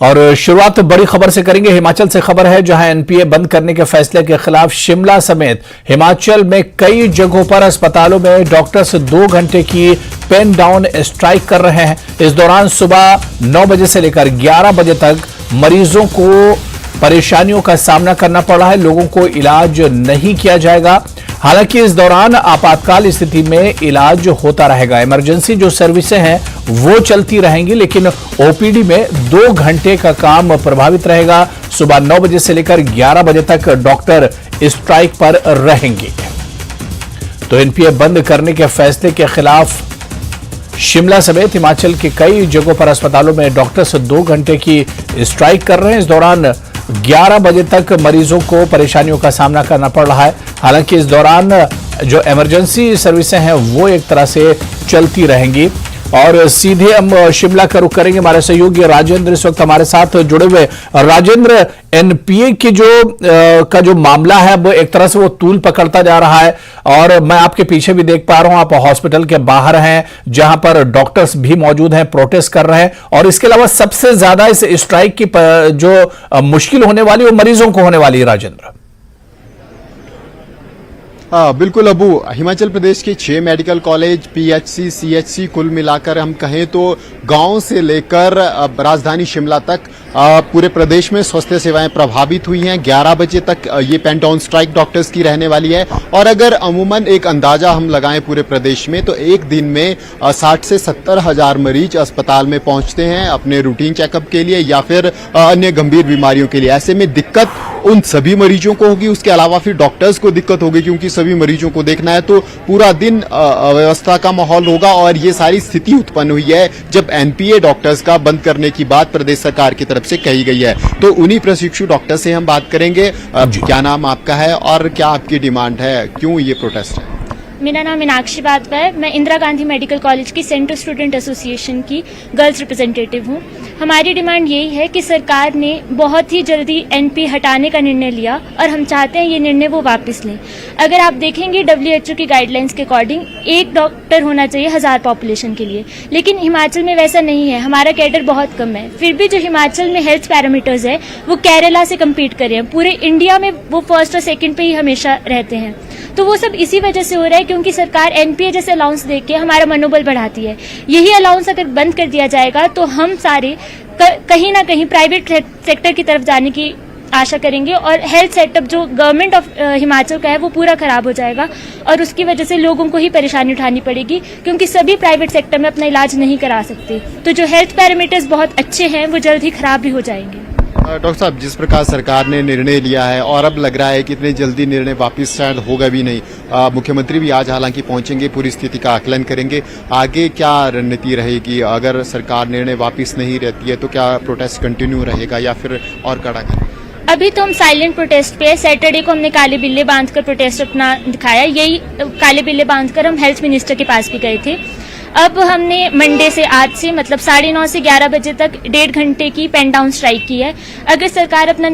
और शुरुआत बड़ी खबर से करेंगे। हिमाचल से खबर है, जहां एनपीए बंद करने के फैसले के खिलाफ शिमला समेत हिमाचल में कई जगहों पर अस्पतालों में डॉक्टर्स 2 घंटे की पेन डाउन स्ट्राइक कर रहे हैं। इस दौरान सुबह 9 बजे से लेकर 11 बजे तक मरीजों को परेशानियों का सामना करना पड़ रहा है। लोगों को इलाज नहीं किया जाएगा। हालांकि इस दौरान आपातकाल स्थिति में इलाज होता रहेगा। इमरजेंसी जो सर्विसें हैं वो चलती रहेंगी, लेकिन ओपीडी में 2 घंटे का काम प्रभावित रहेगा। सुबह 9 बजे से लेकर 11 बजे तक डॉक्टर स्ट्राइक पर रहेंगे। तो एनपीए बंद करने के फैसले के खिलाफ शिमला समेत हिमाचल के कई जगहों पर अस्पतालों में डॉक्टर्स 2 घंटे की स्ट्राइक कर रहे हैं। इस दौरान 11 बजे तक मरीजों को परेशानियों का सामना करना पड़ रहा है। हालांकि इस दौरान जो इमरजेंसी सर्विसें हैं वो एक तरह से चलती रहेंगी। और सीधे हम शिमला का रुख करेंगे। हमारे सहयोगी राजेंद्र इस वक्त हमारे साथ जुड़े हुए। राजेंद्र, एनपीए की जो मामला है वो एक तरह से वो तूल पकड़ता जा रहा है, और मैं आपके पीछे भी देख पा रहा हूं, आप हॉस्पिटल के बाहर हैं जहां पर डॉक्टर्स भी मौजूद हैं, प्रोटेस्ट कर रहे हैं। और इसके अलावा सबसे ज्यादा इस स्ट्राइक की जो मुश्किल होने वाली वो मरीजों को होने वाली है। राजेंद्र, बिल्कुल अबू, हिमाचल प्रदेश के 6 मेडिकल कॉलेज, पीएचसी, सीएचसी कुल मिलाकर हम कहें तो गांव से लेकर राजधानी शिमला तक पूरे प्रदेश में स्वास्थ्य सेवाएं प्रभावित हुई हैं। 11 बजे तक ये पेन डाउन स्ट्राइक डॉक्टर्स की रहने वाली है। और अगर अमूमन एक अंदाजा हम लगाएं पूरे प्रदेश में, तो एक दिन में 60 से 70 हजार मरीज अस्पताल में पहुंचते हैं अपने रूटीन चेकअप के लिए या फिर अन्य गंभीर बीमारियों के लिए। ऐसे में दिक्कत उन सभी मरीजों को होगी, उसके अलावा फिर डॉक्टर्स को दिक्कत होगी, क्योंकि सभी मरीजों को देखना है तो पूरा दिन अव्यवस्था का माहौल होगा। और ये सारी स्थिति उत्पन्न हुई है जब एनपीए डॉक्टर्स का बंद करने की बात प्रदेश सरकार की तरफ से कही गई है। तो उन्हीं प्रशिक्षु डॉक्टर से हम बात करेंगे। क्या नाम आपका है और क्या आपकी डिमांड है, क्यों ये प्रोटेस्ट है? मेरा नाम मीनाक्षी बादवा है। मैं इंदिरा गांधी मेडिकल कॉलेज की सेंट्रल स्टूडेंट एसोसिएशन की गर्ल्स रिप्रेजेंटेटिव हूँ। हमारी डिमांड यही है कि सरकार ने बहुत ही जल्दी एनपी हटाने का निर्णय लिया और हम चाहते हैं ये निर्णय वो वापस लें। अगर आप देखेंगे WHO की गाइडलाइंस के अकॉर्डिंग 1 डॉक्टर होना चाहिए 1000 पॉपुलेशन के लिए, लेकिन हिमाचल में वैसा नहीं है। हमारा कैडर बहुत कम है। फिर भी जो हिमाचल में हेल्थ पैरामीटर्स है वो केरला से कम्पीट कर रहे हैं। पूरे इंडिया में वो फर्स्ट और सेकेंड पे ही हमेशा रहते हैं। तो वो सब इसी वजह से हो रहा है क्योंकि सरकार एनपीए जैसे अलाउंस दे के हमारा मनोबल बढ़ाती है। यही अलाउंस अगर बंद कर दिया जाएगा तो हम सारे कहीं ना कहीं प्राइवेट सेक्टर की तरफ जाने की आशा करेंगे और हेल्थ सेटअप जो गवर्नमेंट ऑफ हिमाचल का है वो पूरा खराब हो जाएगा और उसकी वजह से लोगों को ही परेशानी उठानी पड़ेगी, क्योंकि सभी प्राइवेट सेक्टर में अपना इलाज नहीं करा सकते। तो जो हेल्थ पैरामीटर्स बहुत अच्छे हैं वो जल्द ही खराब भी हो जाएंगे। डॉक्टर साहब, जिस प्रकार सरकार ने निर्णय लिया है और अब लग रहा है कि इतने जल्दी निर्णय वापस शायद होगा भी नहीं, मुख्यमंत्री भी आज हालांकि पहुंचेंगे, पूरी स्थिति का आकलन करेंगे। आगे क्या रणनीति रहेगी? अगर सरकार निर्णय वापस नहीं रहती है तो क्या प्रोटेस्ट कंटिन्यू रहेगा या फिर और कड़ा करेगा? अभी तो हम साइलेंट प्रोटेस्ट पे है। सैटरडे को हमने काले बिल्ले बांधकर प्रोटेस्ट अपना दिखाया। यही काले बिल्ले बांधकर हम हेल्थ मिनिस्टर के पास भी गए थे। अब हमने मंडे से आज से मतलब 9:30 से 11 बजे तक 1.5 घंटे की पेन डाउन स्ट्राइक की है। अगर सरकार अपना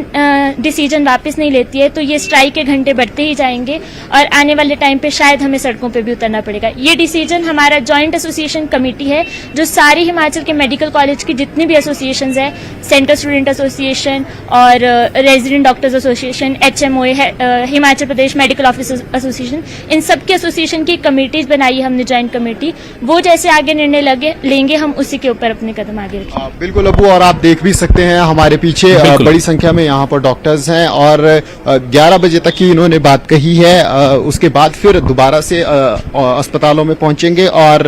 डिसीजन वापस नहीं लेती है तो ये स्ट्राइक के घंटे बढ़ते ही जाएंगे और आने वाले टाइम पे शायद हमें सड़कों पे भी उतरना पड़ेगा। ये डिसीजन हमारा जॉइंट एसोसिएशन कमेटी है जो सारी हिमाचल के मेडिकल कॉलेज की जितनी भी एसोसिएशन है, सेंट्रल स्टूडेंट एसोसिएशन और resident doctors association, HMOA Himachal Pradesh medical officers association, इन सबके एसोसिएशन की कमेटीज बनाई है हमने, जॉइंट कमेटी। वो जैसे आगे निर्णय लेंगे हम उसी के ऊपर अपने कदम आगे रखेंगे। बिल्कुल अबू, और आप देख भी सकते हैं हमारे पीछे बड़ी संख्या में यहाँ पर डॉक्टर्स हैं और 11 बजे तक ही इन्होंने बात कही है। उसके बाद फिर दोबारा से अस्पतालों में पहुंचेंगे और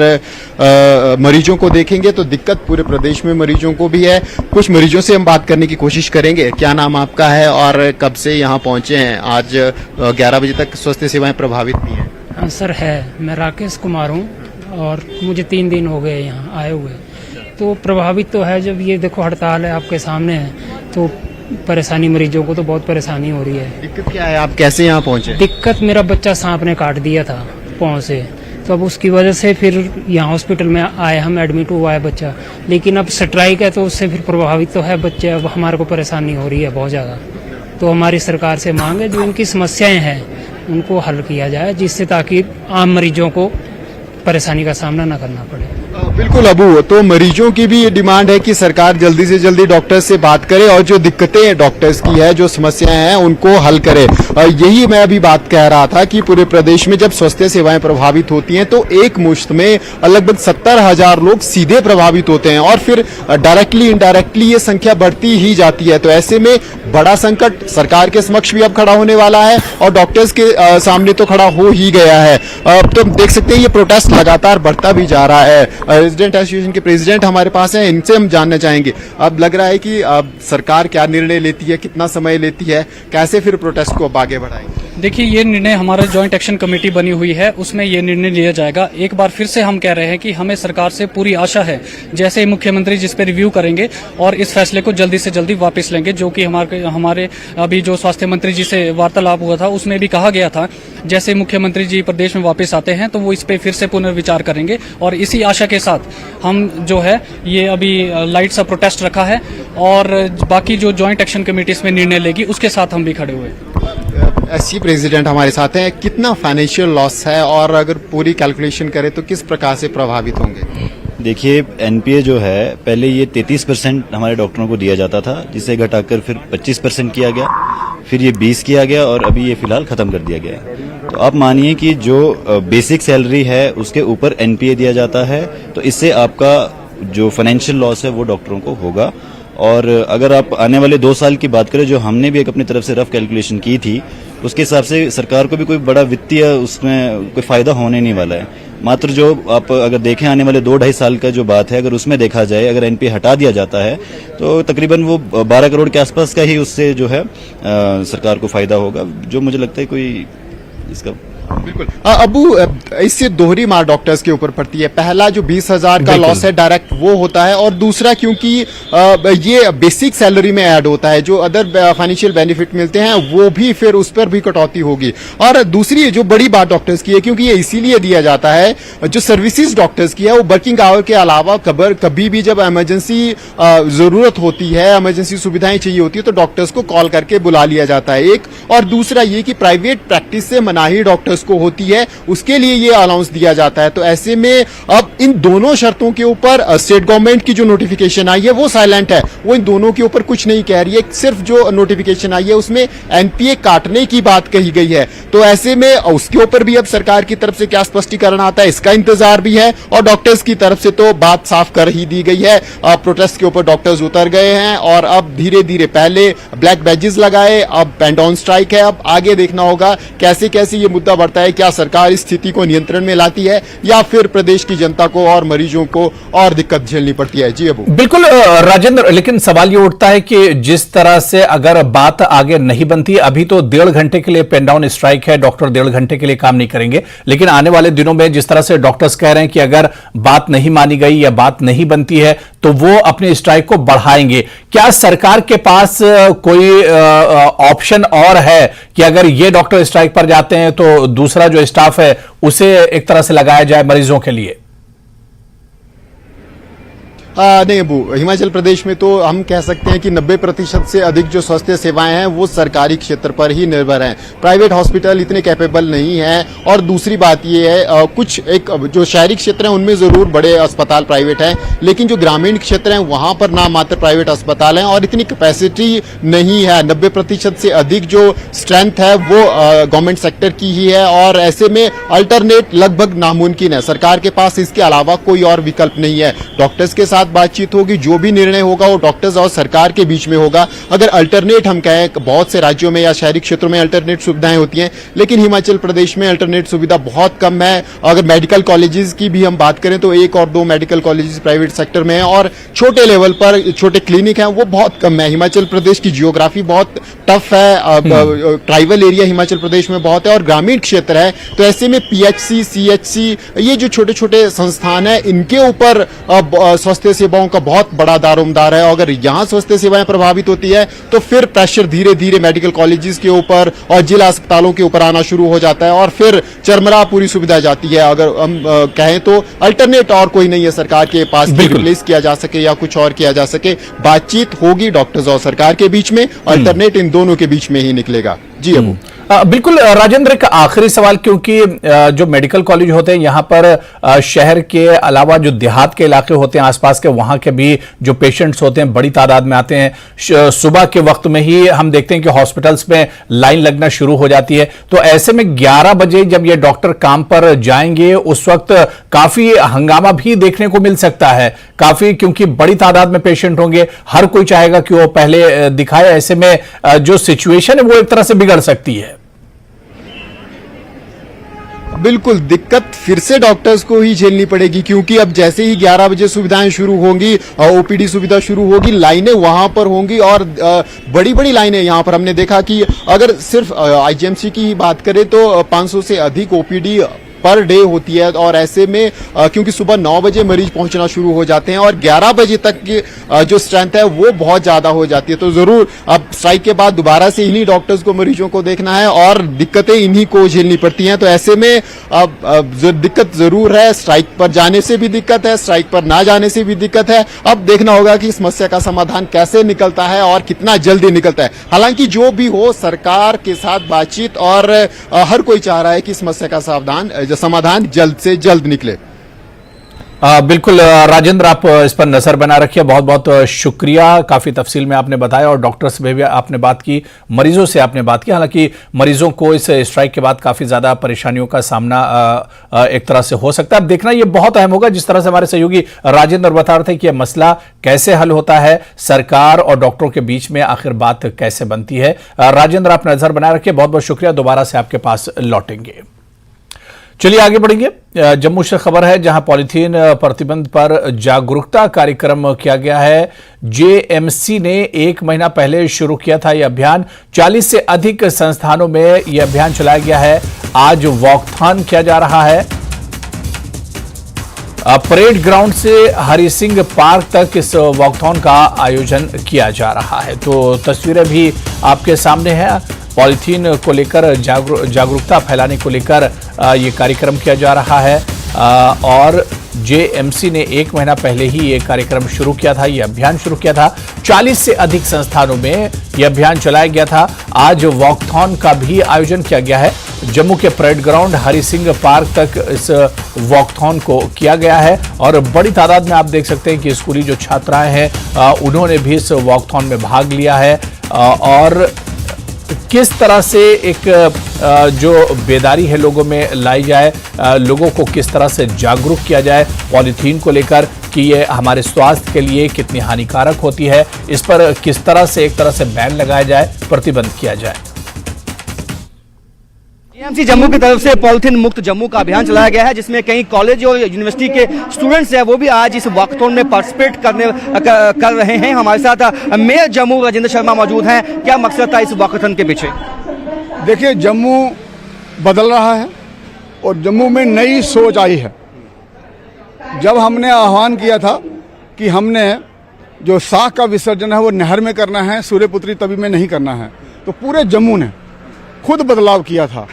मरीजों को देखेंगे। तो दिक्कत पूरे प्रदेश में मरीजों को भी है। कुछ मरीजों से हम बात करने की कोशिश करेंगे। क्या नाम आपका है और कब से यहाँ पहुंचे हैं? आज 11 बजे तक स्वास्थ्य सेवाएं प्रभावित भी हैं। हाँ सर, है। मैं राकेश कुमार हूँ और मुझे 3 दिन हो गए यहाँ आए हुए। तो प्रभावित तो है, जब ये देखो हड़ताल है आपके सामने है तो परेशानी, मरीजों को तो बहुत परेशानी हो रही है। दिक्कत क्या है? आप कैसे यहाँ पहुँचे? दिक्कत, मेरा बच्चा सांप ने काट दिया था पाँव से, तो अब उसकी वजह से फिर यहाँ हॉस्पिटल में आए, हम एडमिट हुआ है बच्चा। लेकिन अब स्ट्राइक है तो उससे फिर प्रभावित तो है बच्चे। अब हमारे को परेशानी हो रही है बहुत ज़्यादा। तो हमारी सरकार से मांग है जो इनकी समस्याएं हैं उनको हल किया जाए, जिससे ताकि आम मरीजों को परेशानी का सामना न करना पड़े। बिल्कुल अबू, तो मरीजों की भी ये डिमांड है कि सरकार जल्दी से जल्दी डॉक्टर्स से बात करे और जो दिक्कतें डॉक्टर्स की है, जो समस्याएं हैं, उनको हल करे। यही मैं अभी बात कह रहा था कि पूरे प्रदेश में जब स्वास्थ्य सेवाएं प्रभावित होती हैं तो एक मुश्त में लगभग 70,000 लोग सीधे प्रभावित होते हैं और फिर डायरेक्टली इनडायरेक्टली ये संख्या बढ़ती ही जाती है। तो ऐसे में बड़ा संकट सरकार के समक्ष भी अब खड़ा होने वाला है और डॉक्टर्स के सामने तो खड़ा हो ही गया है। तो देख सकते हैं ये प्रोटेस्ट लगातार बढ़ता भी जा रहा है। रेजिडेंट एसोसिएशन के प्रेसिडेंट हमारे पास हैं, इनसे हम जानना चाहेंगे। अब लग रहा है कि अब सरकार क्या निर्णय लेती है, कितना समय लेती है, कैसे फिर प्रोटेस्ट को अब आगे बढ़ाएंगे? देखिए, ये निर्णय हमारा जॉइंट एक्शन कमेटी बनी हुई है, उसमें ये निर्णय लिया जाएगा। एक बार फिर से हम कह रहे हैं कि हमें सरकार से पूरी आशा है, जैसे ही मुख्यमंत्री जिस पे रिव्यू करेंगे और इस फैसले को जल्दी से जल्दी वापस लेंगे, जो कि हमारे अभी जो स्वास्थ्य मंत्री जी से वार्तालाप हुआ था उसमें भी कहा गया था, जैसे मुख्यमंत्री जी प्रदेश में वापस आते हैं तो वो इस पे फिर से पुनर्विचार करेंगे। और इसी आशा के साथ हम जो है ये अभी लाइट सा प्रोटेस्ट रखा है और बाकी जो जॉइंट एक्शन कमेटी इसमें निर्णय लेगी उसके साथ हम भी खड़े हुए। एससी प्रेसिडेंट हमारे साथ हैं, कितना फाइनेंशियल लॉस है और अगर पूरी कैलकुलेशन करें तो किस प्रकार से प्रभावित होंगे? देखिए, एनपीए जो है पहले ये 33% हमारे डॉक्टरों को दिया जाता था, जिसे घटाकर फिर 25% किया गया, फिर ये 20 किया गया और अभी ये फिलहाल खत्म कर दिया गया है। तो आप मानिए कि जो बेसिक सैलरी है उसके ऊपर एनपीए दिया जाता है, तो इससे आपका जो फाइनेंशियल लॉस है वो डॉक्टरों को होगा। और अगर आप आने वाले 2 साल की बात करें, जो हमने भी एक अपनी तरफ से रफ कैलकुलेशन की थी, उसके हिसाब से सरकार को भी कोई बड़ा वित्तीय उसमें कोई फायदा होने नहीं वाला है। मात्र जो आप अगर देखें आने वाले 2-2.5 साल का जो बात है, अगर उसमें देखा जाए, अगर एनपीए हटा दिया जाता है तो तकरीबन वो 12 करोड़ के आसपास का ही उससे जो है सरकार को फायदा होगा, जो मुझे लगता है कोई इसका बिल्कुल। अबू, इससे दोहरी मार डॉक्टर्स के ऊपर पड़ती है। पहला जो 20,000 का लॉस है डायरेक्ट वो होता है और दूसरा क्योंकि ये बेसिक सैलरी में ऐड होता है, जो अदर फाइनेंशियल बेनिफिट मिलते हैं वो भी फिर उस पर भी कटौती होगी। और दूसरी जो बड़ी बात डॉक्टर्स की है, क्योंकि ये इसीलिए दिया जाता है, जो सर्विसेज डॉक्टर्स की है वो वर्किंग आवर के अलावा कभी भी जब इमरजेंसी जरूरत होती है, इमरजेंसी सुविधाएं चाहिए होती है तो डॉक्टर्स को कॉल करके बुला लिया जाता है, एक। और दूसरा ये कि प्राइवेट प्रैक्टिस से मनाही डॉक्टर्स को होती है, उसके लिए ये अलाउंस दिया जाता है। तो ऐसे में अब इन दोनों शर्तों के ऊपर स्टेट गवर्नमेंट की जो नोटिफिकेशन आई है वो साइलेंट है, वो इन दोनों के ऊपर कुछ नहीं कह रही है। सिर्फ जो नोटिफिकेशन आई है उसमें एनपीए काटने की बात कही गई है। तो ऐसे में उसके ऊपर भी अब सरकार की तरफ से क्या स्पष्टीकरण आता है, इसका इंतजार भी है। और डॉक्टर्स की तरफ से तो बात साफ कर ही दी गई है, प्रोटेस्ट के ऊपर डॉक्टर्स उतर गए हैं और अब धीरे धीरे पहले ब्लैक बैजेस लगाए, अब पेन डाउन स्ट्राइक है। अब आगे देखना होगा कैसे कैसे ये मुद्दा बढ़ता है, क्या सरकार इस स्थिति को नियंत्रण में लाती है या फिर प्रदेश की जनता को और मरीजों को और दिक्कत झेलनी पड़ती है। जी अबू। बिल्कुल राजेंद्र, लेकिन सवाल ये उठता है कि जिस तरह से अगर बात आगे नहीं बनती, अभी तो 1.5 घंटे के लिए पेन डाउन स्ट्राइक है, डॉक्टर 1.5 घंटे के लिए काम नहीं करेंगे, लेकिन आने वाले दिनों में जिस तरह से डॉक्टर्स कह रहे हैं कि अगर बात नहीं मानी गई या बात नहीं बनती है तो वो अपने स्ट्राइक को बढ़ाएंगे, क्या सरकार के पास कोई ऑप्शन और है कि अगर ये डॉक्टर स्ट्राइक पर जाते हैं तो दूसरा जो स्टाफ है उसे एक तरह से लगाया जाए मरीजों के लिए? नहीं अबू, हिमाचल प्रदेश में तो हम कह सकते हैं कि 90% से अधिक जो स्वास्थ्य सेवाएं हैं वो सरकारी क्षेत्र पर ही निर्भर हैं। प्राइवेट हॉस्पिटल इतने कैपेबल नहीं हैं। और दूसरी बात ये है, कुछ एक जो शहरी क्षेत्र हैं उनमें जरूर बड़े अस्पताल प्राइवेट हैं, लेकिन जो ग्रामीण क्षेत्र हैं वहां पर नाम मात्र प्राइवेट अस्पताल हैं और इतनी कैपेसिटी नहीं है। 90% से अधिक जो स्ट्रेंथ है वो गवर्नमेंट सेक्टर की ही है और ऐसे में अल्टरनेट लगभग नामुमकिन है। सरकार के पास इसके अलावा कोई और विकल्प नहीं है। डॉक्टर्स के साथ बातचीत होगी, जो भी निर्णय होगा वो डॉक्टर्स और सरकार के बीच में होगा। अगर अल्टरनेट हम कहें, बहुत से राज्यों में या शहरी क्षेत्रों में अल्टरनेट सुविधाएं होती हैं, लेकिन हिमाचल प्रदेश में अल्टरनेट सुविधा बहुत कम है। अगर मेडिकल कॉलेजेस की भी हम बात करें तो 1 और 2 मेडिकल कॉलेजेस प्राइवेट सेक्टर में है और छोटे लेवल पर छोटे क्लिनिक हैं वो बहुत कम है। हिमाचल प्रदेश की जियोग्राफी बहुत टफ है, ट्राइबल एरिया हिमाचल प्रदेश में बहुत है और ग्रामीण क्षेत्र है। तो ऐसे में पीएचसी, सीएचसी, ये जो छोटे छोटे संस्थान है, इनके ऊपर स्वास्थ्य सेवाओं का बहुत बड़ा दारोमदार है। अगर यहां स्वास्थ्य सेवाएं प्रभावित होती है तो फिर प्रेशर धीरे धीरे मेडिकल कॉलेजेस के ऊपर और जिला अस्पतालों के ऊपर आना शुरू हो जाता है और फिर चरमरा पूरी सुविधा जाती है। अगर हम कहें तो अल्टरनेट और कोई नहीं है सरकार के पास कि रिप्लेस किया जा सके या कुछ और किया जा सके। बातचीत होगी डॉक्टर्स और सरकार के बीच में, अल्टरनेट इन दोनों के बीच में ही निकलेगा। जी अबू। बिल्कुल राजेंद्र, एक आखिरी सवाल, क्योंकि जो मेडिकल कॉलेज होते हैं यहाँ पर शहर के अलावा जो देहात के इलाके होते हैं आसपास के, वहां के भी जो पेशेंट्स होते हैं बड़ी तादाद में आते हैं। सुबह के वक्त में ही हम देखते हैं कि हॉस्पिटल्स में लाइन लगना शुरू हो जाती है। तो ऐसे में 11 बजे जब ये डॉक्टर काम पर जाएंगे उस वक्त काफी हंगामा भी देखने को मिल सकता है, काफी, क्योंकि बड़ी तादाद में पेशेंट होंगे, हर कोई चाहेगा कि वो पहले दिखाए। ऐसे में जो सिचुएशन है वो एक तरह से बिगड़ सकती है। बिल्कुल, दिक्कत फिर से डॉक्टर्स को ही झेलनी पड़ेगी, क्योंकि अब जैसे ही 11 बजे सुविधाएं शुरू होंगी, ओपीडी सुविधा शुरू होगी, लाइनें वहां पर होंगी और बड़ी बड़ी लाइनें। यहां पर हमने देखा कि अगर सिर्फ आईजीएमसी की ही बात करें तो 500 से अधिक ओपीडी पर डे होती है। और ऐसे में क्योंकि सुबह 9 बजे मरीज पहुंचना शुरू हो जाते हैं और 11 बजे तक की जो स्ट्रेंथ है वो बहुत ज्यादा हो जाती है। तो जरूर अब स्ट्राइक के बाद दोबारा से इन्हीं डॉक्टर्स को मरीजों को देखना है और दिक्कतें इन्हीं को झेलनी पड़ती हैं। तो ऐसे में अब दिक्कत जरूर है, स्ट्राइक पर जाने से भी दिक्कत है, स्ट्राइक पर ना जाने से भी दिक्कत है। अब देखना होगा कि समस्या का समाधान कैसे निकलता है और कितना जल्दी निकलता है। हालांकि जो भी हो, सरकार के साथ बातचीत और हर कोई चाह रहा है कि समस्या का समाधान जल्द से जल्द निकले। बिल्कुल राजेंद्र, आप इस पर नजर बना रखिए। बहुत बहुत शुक्रिया, काफी तफसील में आपने बताया और डॉक्टर से भी आपने बात की, मरीजों से आपने बात की। हालांकि मरीजों को इस स्ट्राइक के बाद काफी ज्यादा परेशानियों का सामना एक तरह से हो सकता है। अब देखना ये बहुत अहम होगा, जिस तरह से हमारे सहयोगी राजेंद्र बता रहे थे कि यह मसला कैसे हल होता है, सरकार और डॉक्टरों के बीच में आखिर बात कैसे बनती है। राजेंद्र, आप नजर बनाए रखिए, बहुत बहुत शुक्रिया, दोबारा से आपके पास लौटेंगे। चलिए आगे बढ़ेंगे। जम्मू से खबर है जहां पॉलीथीन प्रतिबंध पर जागरूकता कार्यक्रम किया गया है। जेएमसी ने 1 महीना पहले शुरू किया था यह अभियान। 40 से अधिक संस्थानों में यह अभियान चलाया गया है। आज वॉकथॉन किया जा रहा है। परेड ग्राउंड से हरि सिंह पार्क तक इस वॉकथॉन का आयोजन किया जा रहा है। तो तस्वीरें भी आपके सामने हैं। पॉलीथीन को लेकर जागरूकता फैलाने को लेकर ये कार्यक्रम किया जा रहा है और जेएमसी ने 1 महीना पहले ही ये कार्यक्रम शुरू किया था, ये अभियान शुरू किया था। 40 से अधिक संस्थानों में ये अभियान चलाया गया था। आज वॉकथॉन का भी आयोजन किया गया है। जम्मू के parade ground Hari Singh park तक इस वॉकथॉन को किया गया है और बड़ी तादाद में आप देख सकते हैं कि स्कूली जो छात्राएं हैं उन्होंने भी इस वॉकथॉन में भाग लिया है। और किस तरह से एक जो बेदारी है लोगों में लाई जाए, लोगों को किस तरह से जागरूक किया जाए पॉलीथीन को लेकर कि ये हमारे स्वास्थ्य के लिए कितनी हानिकारक होती है, इस पर किस तरह से एक तरह से बैन लगाया जाए, प्रतिबंध किया जाए। जेएमसी जम्मू की तरफ से पॉलीथीन मुक्त जम्मू का अभियान चलाया गया है, जिसमें कई कॉलेज और यूनिवर्सिटी के स्टूडेंट्स हैं वो भी आज इस वॉकथॉन में पार्टिसिपेट कर रहे हैं। हमारे साथ मेयर जम्मू राजेंद्र शर्मा मौजूद हैं। क्या मकसद था इस वॉकथॉन के पीछे? देखिए, जम्मू बदल रहा है और जम्मू में नई सोच आई है। जब हमने आह्वान किया था कि हमने जो साख का विसर्जन है वो नहर में करना है, सूर्यपुत्री तवी में नहीं करना है, तो पूरे जम्मू ने खुद बदलाव किया था।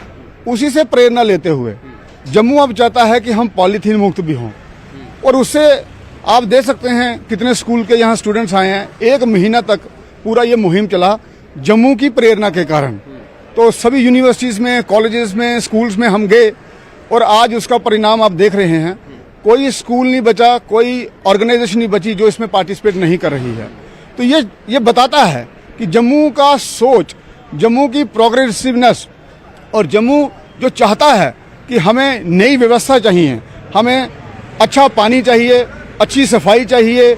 उसी से प्रेरणा लेते हुए जम्मू अब चाहता है कि हम पॉलीथीन मुक्त भी हों और उससे आप देख सकते हैं कितने स्कूल के यहाँ स्टूडेंट्स आए हैं। 1 महीना तक पूरा ये मुहिम चला जम्मू की प्रेरणा के कारण। तो सभी यूनिवर्सिटीज़ में, कॉलेजेस में, स्कूल्स में हम गए और आज उसका परिणाम आप देख रहे हैं। कोई स्कूल नहीं बचा, कोई ऑर्गेनाइजेशन नहीं बची जो इसमें पार्टिसिपेट नहीं कर रही है। तो ये बताता है कि जम्मू का सोच, जम्मू की प्रोग्रेसिवनेस और जम्मू जो चाहता है कि हमें नई व्यवस्था चाहिए, हमें अच्छा पानी चाहिए, अच्छी सफाई चाहिए,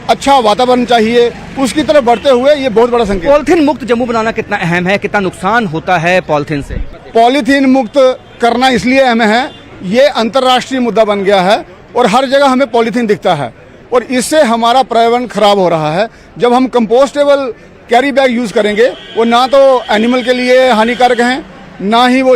अच्छा वातावरण चाहिए, उसकी तरफ बढ़ते हुए ये बहुत बड़ा संकेत। पॉलीथीन मुक्त जम्मू बनाना कितना अहम है, कितना नुकसान होता है पॉलीथीन से? पॉलीथीन मुक्त करना इसलिए अहम है, ये अंतर्राष्ट्रीय मुद्दा बन गया है और हर जगह हमें पॉलीथीन दिखता है और इससे हमारा पर्यावरण खराब हो रहा है। जब हम कंपोस्टेबल कैरी बैग यूज करेंगे, वो ना तो एनिमल के लिए हानिकारक हैं, ना ही वो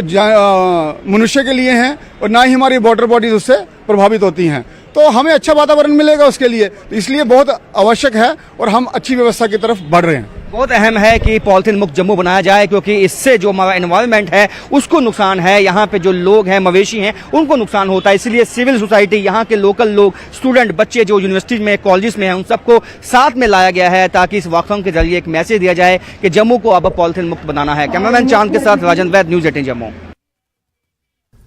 मनुष्य के लिए हैं और ना ही हमारी वाटर बॉडीज उससे प्रभावित होती हैं। तो हमें अच्छा वातावरण मिलेगा उसके लिए, तो इसलिए बहुत आवश्यक है और हम अच्छी व्यवस्था की तरफ बढ़ रहे हैं। बहुत अहम है कि पॉलिथीन मुक्त जम्मू बनाया जाए, क्योंकि इससे जो हमारा एनवायरनमेंट है उसको नुकसान है, यहाँ पे जो लोग हैं मवेशी हैं उनको नुकसान होता है। इसलिए सिविल सोसाइटी, यहाँ के लोकल लोग, स्टूडेंट, बच्चे जो यूनिवर्सिटीज में, कॉलेजेस में हैं, उन सबको साथ में लाया गया है ताकि इस वॉकथॉन के जरिए एक मैसेज दिया जाए कि जम्मू को अब पॉलिथीन मुक्त बनाना है। कैमरामैन चांद के साथ राजन वैद, न्यूज़ 18 जम्मू।